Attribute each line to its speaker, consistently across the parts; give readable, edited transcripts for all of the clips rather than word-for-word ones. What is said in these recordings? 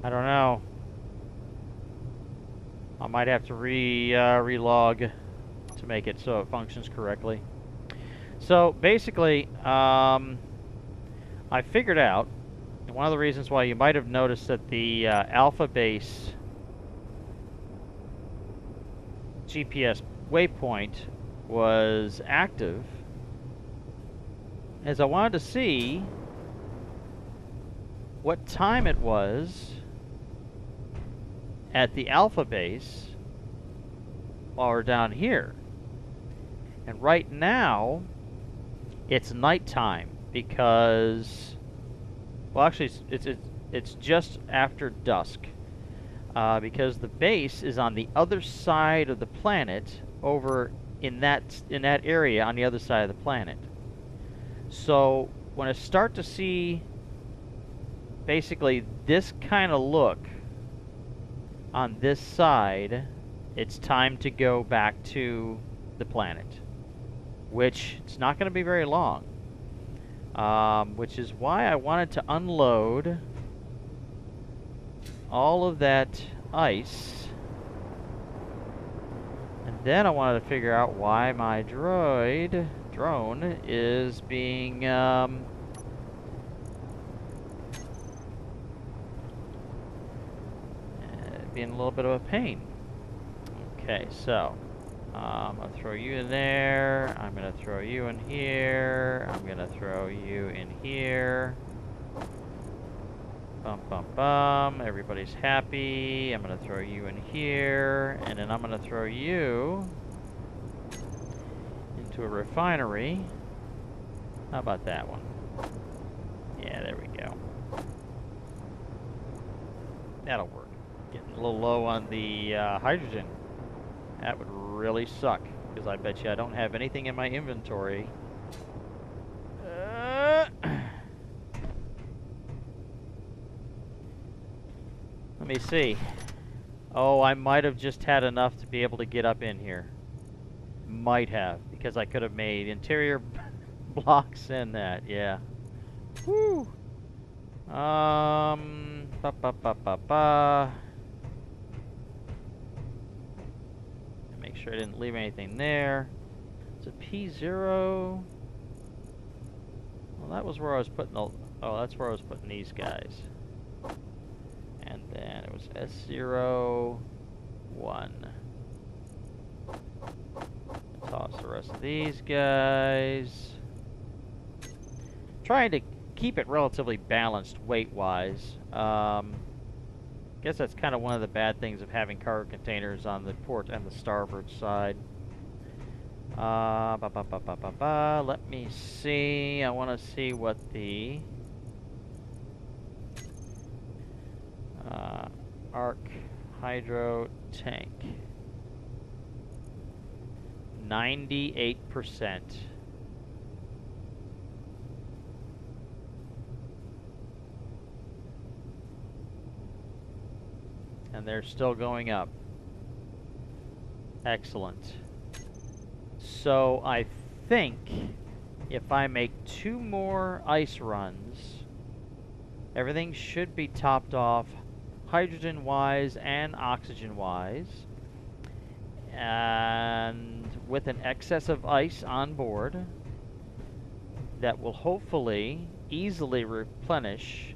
Speaker 1: I don't know. I might have to relog to make it so it functions correctly. So basically, I figured out one of the reasons why you might have noticed that the alpha base GPS waypoint was active is I wanted to see what time it was at the alpha base while we're down here. And right now, it's nighttime because, well, actually, it's just after dusk because the base is on the other side of the planet, over in that area on the other side of the planet. So when I start to see basically this kind of look on this side, it's time to go back to the planet, which it's not going to be very long. Which is why I wanted to unload all of that ice, and then I wanted to figure out why my drone is being being a little bit of a pain. Okay, so I'm going to throw you in there. I'm going to throw you in here. I'm going to throw you in here. Bum, bum, bum. Everybody's happy. I'm going to throw you in here. And then I'm going to throw you into a refinery. How about that one? Yeah, there we go. That'll work. Getting a little low on the hydrogen. That would really suck, because I bet you I don't have anything in my inventory. Let me see. Oh, I might have just had enough to be able to get up in here. Might have, because I could have made interior blocks in that, yeah. Woo! Ba ba ba ba ba. Make sure I didn't leave anything there. It's a P0. Well, that was where I was putting the... Oh, that's where I was putting these guys. And then it was S01. Toss the rest of these guys. Trying to keep it relatively balanced weight-wise. Guess that's kind of one of the bad things of having cargo containers on the port and the starboard side. Let me see. I want to see what the arc hydro tank. 98%. And they're still going up. Excellent. So I think if I make 2 more ice runs, everything should be topped off hydrogen-wise and oxygen-wise. And with an excess of ice on board that will hopefully easily replenish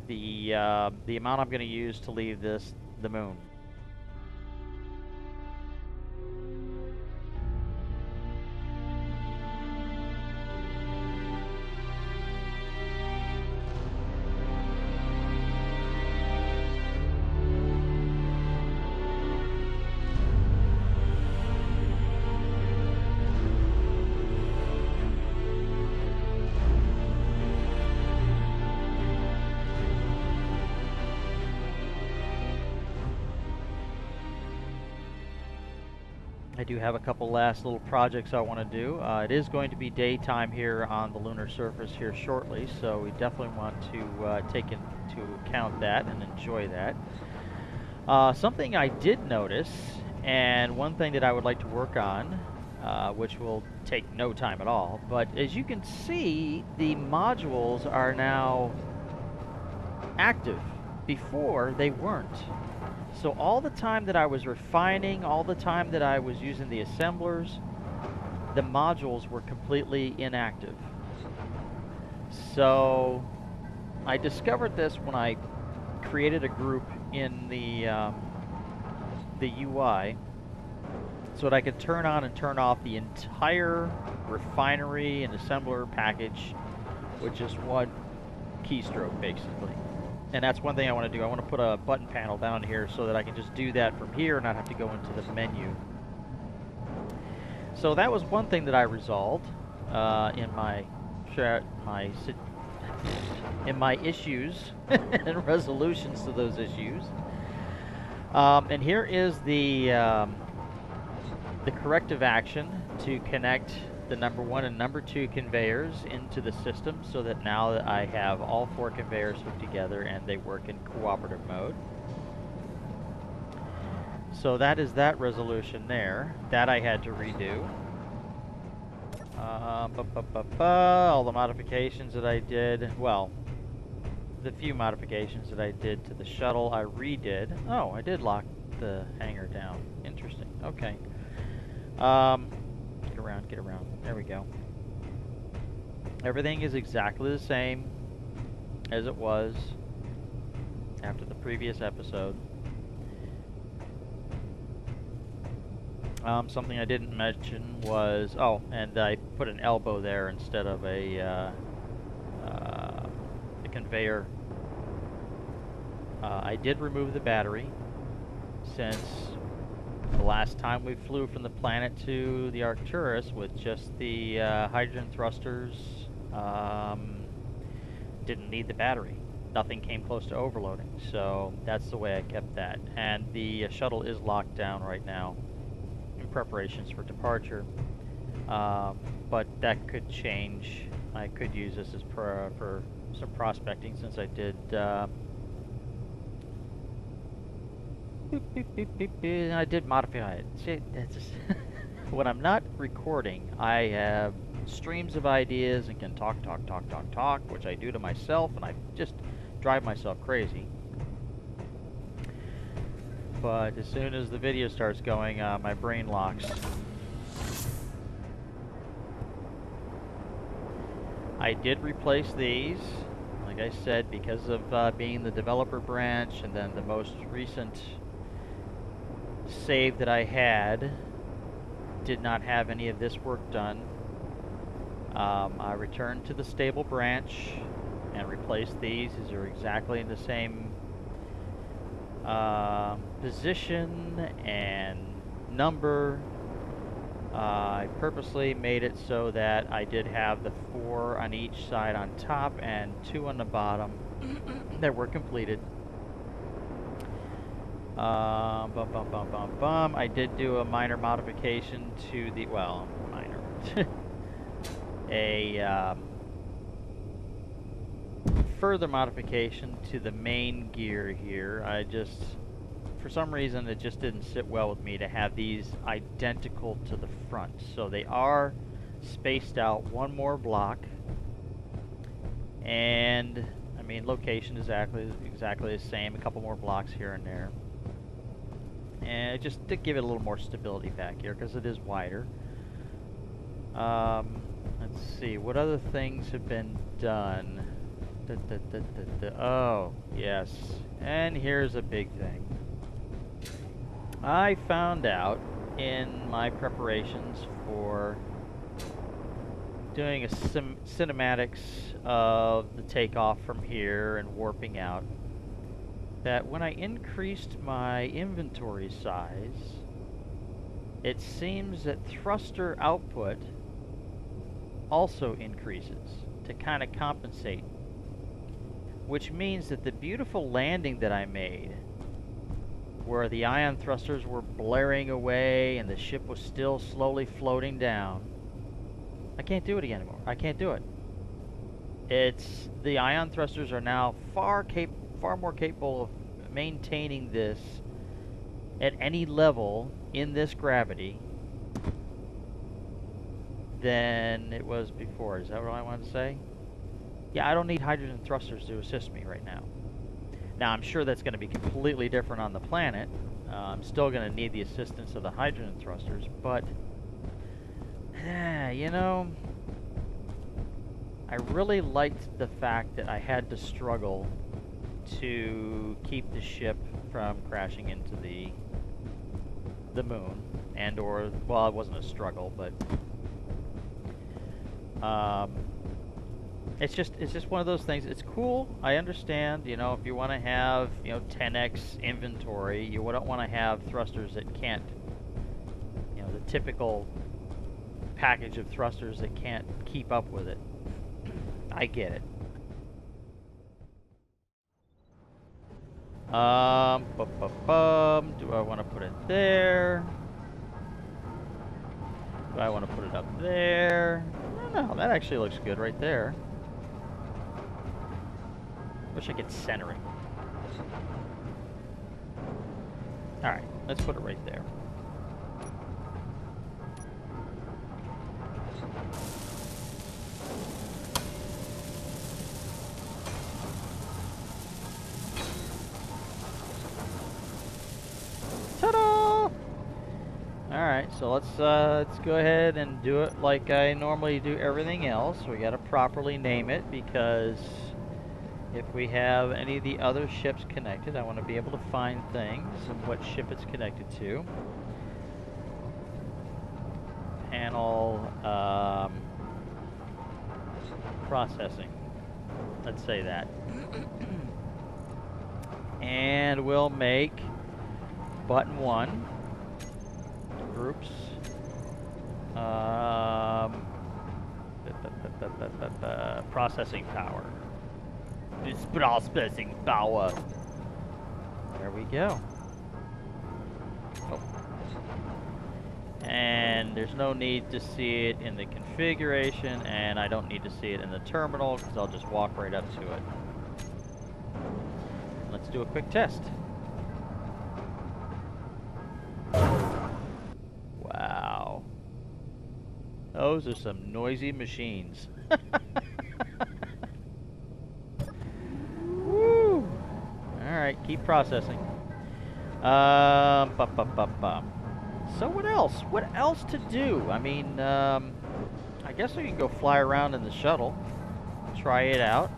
Speaker 1: the amount I'm going to use to leave the moon. I do have a couple last little projects I want to do. It is going to be daytime here on the lunar surface here shortly, so we definitely want to take into account that and enjoy that. Something I did notice, and one thing that I would like to work on, which will take no time at all, but as you can see, the modules are now active. Before, they weren't. So all the time that I was refining, all the time that I was using the assemblers, the modules were completely inactive. So I discovered this when I created a group in the UI so that I could turn on and turn off the entire refinery and assembler package with just one keystroke, basically. And that's one thing I want to do. I want to put a button panel down here so that I can just do that from here and not have to go into the menu. So that was one thing that I resolved in my issues and resolutions to those issues. And here is the corrective action to connect the number 1 and number 2 conveyors into the system so that now that I have all 4 conveyors hooked together and they work in cooperative mode. So that is that resolution there. That I had to redo. All the modifications that I did, well, the few modifications that I did to the shuttle I redid. Oh, I did lock the hangar down. Interesting. Okay. Get around. There we go. Everything is exactly the same as it was after the previous episode. Something I didn't mention was, oh, and I put an elbow there instead of a conveyor. I did remove the battery since the last time we flew from the planet to the Arcturus with just the hydrogen thrusters, didn't need the battery. Nothing came close to overloading, so that's the way I kept that. And the shuttle is locked down right now in preparations for departure, but that could change. I could use this as for some prospecting since I did I did modify it. See, that's just when I'm not recording, I have streams of ideas and can talk, which I do to myself, and I just drive myself crazy. But as soon as the video starts going, my brain locks. I did replace these, like I said, because of being the developer branch, and then the most recent save that I had did not have any of this work done. I returned to the stable branch and replaced these. These are exactly in the same position and number. I purposely made it so that I did have the 4 on each side on top and 2 on the bottom that were completed. I did do a minor modification to the, well, minor, a further modification to the main gear here. I just, for some reason, it just didn't sit well with me to have these identical to the front. So they are spaced out one more block, and I mean, location is exactly the same, a couple more blocks here and there. And just to give it a little more stability back here, because it is wider. Let's see, what other things have been done? Oh, yes. And here's a big thing. I found out in my preparations for doing a cinematics of the takeoff from here and warping out, that when I increased my inventory size, it seems that thruster output also increases to kind of compensate, which means that the beautiful landing that I made, where the ion thrusters were blaring away and the ship was still slowly floating down, I can't do it again anymore. I can't do it. The ion thrusters are now far more capable of maintaining this at any level in this gravity than it was before. Is that what I wanted to say? Yeah, I don't need hydrogen thrusters to assist me right now. Now, I'm sure that's going to be completely different on the planet. I'm still going to need the assistance of the hydrogen thrusters, but, you know, I really liked the fact that I had to struggle to keep the ship from crashing into the moon, and or, well, it wasn't a struggle, but it's just one of those things. It's cool. I understand, you know, if you want to have, you know, 10x inventory, you don't want to have thrusters that can't, you know, the typical package of thrusters that can't keep up with it. I get it. Do I want to put it there? Do I want to put it up there? No, that actually looks good right there. Wish I could center it. Alright, let's put it right there. Ta-da! Alright, so let's go ahead and do it like I normally do everything else. We gotta properly name it, because if we have any of the other ships connected, I want to be able to find things and what ship it's connected to. Panel processing. Let's say that. And we'll make button 1 groups. Processing power. It's processing power. There we go. Oh. And there's no need to see it in the configuration, and I don't need to see it in the terminal, because I'll just walk right up to it. Let's do a quick test. Wow. Those are some noisy machines. Woo! Alright, keep processing. So what else? What else to do? I mean, I guess we can go fly around in the shuttle. Try it out.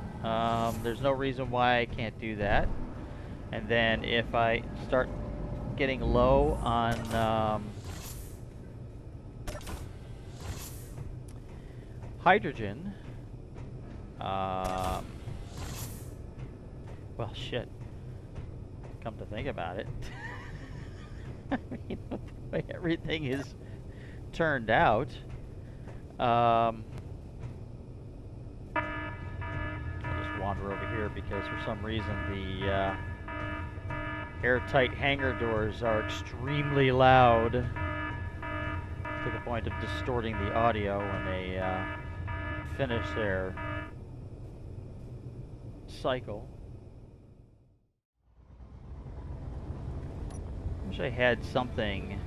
Speaker 1: There's no reason why I can't do that. And then if I start getting low on hydrogen, well, shit. Come to think about it, I mean, the way everything is turned out, I'll just wander over here because for some reason the airtight hangar doors are extremely loud to the point of distorting the audio when they finish their cycle. Wish I had something.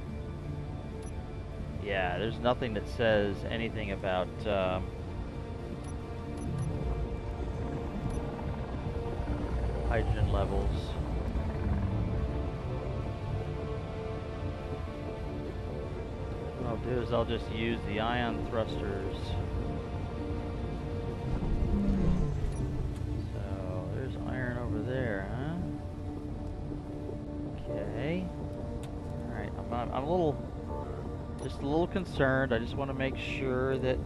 Speaker 1: Yeah, there's nothing that says anything about hydrogen levels. What I'll do is I'll just use the ion thrusters. So there's iron over there, huh? Okay. Alright, I'm just a little concerned. I just want to make sure that...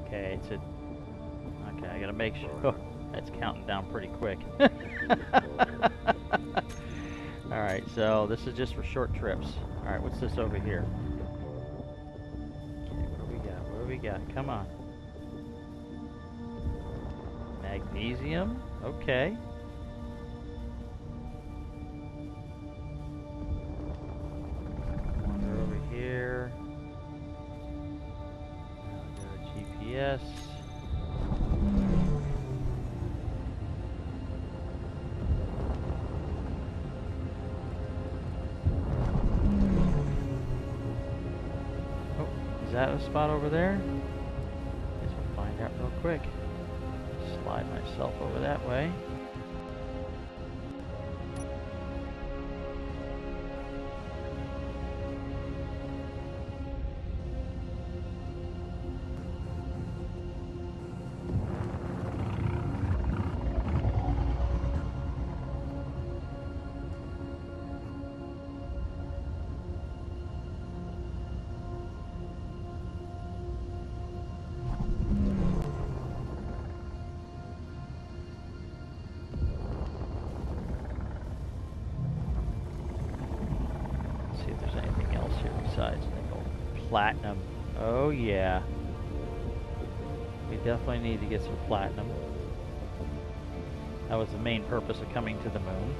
Speaker 1: Okay, okay, I gotta make sure... Oh, that's counting down pretty quick. Alright, so this is just for short trips. Alright, what's this over here? Okay, what do we got? What do we got? Come on. Magnesium? Okay. Wander over here. Go to GPS. Is that a spot over there? Guess we'll find out real quick. Slide myself over that way. See if there's anything else here besides nickel. Platinum. Oh yeah. We definitely need to get some platinum. That was the main purpose of coming to the moon.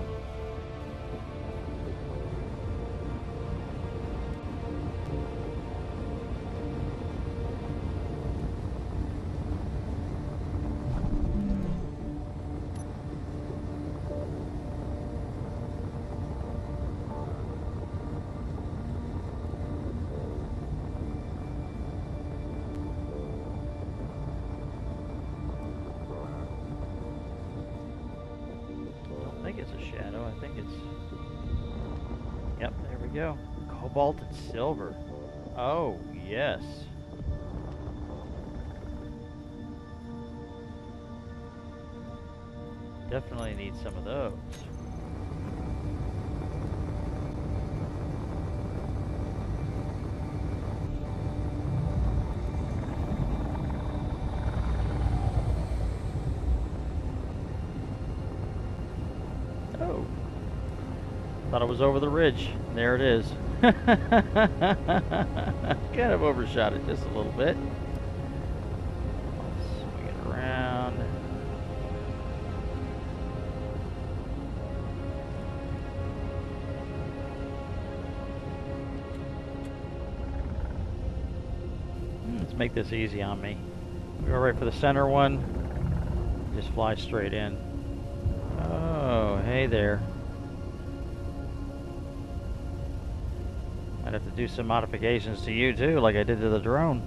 Speaker 1: I think it's a shadow. I think it's... Yep, there we go. Cobalt and silver. Oh, yes. Definitely need some of those. Oh. Thought it was over the ridge. There it is. Kind of overshot it just a little bit. I'll swing it around. Let's make this easy on me. Go right for the center one. Just fly straight in. Oh, hey there. I'd have to do some modifications to you too, like I did to the drone.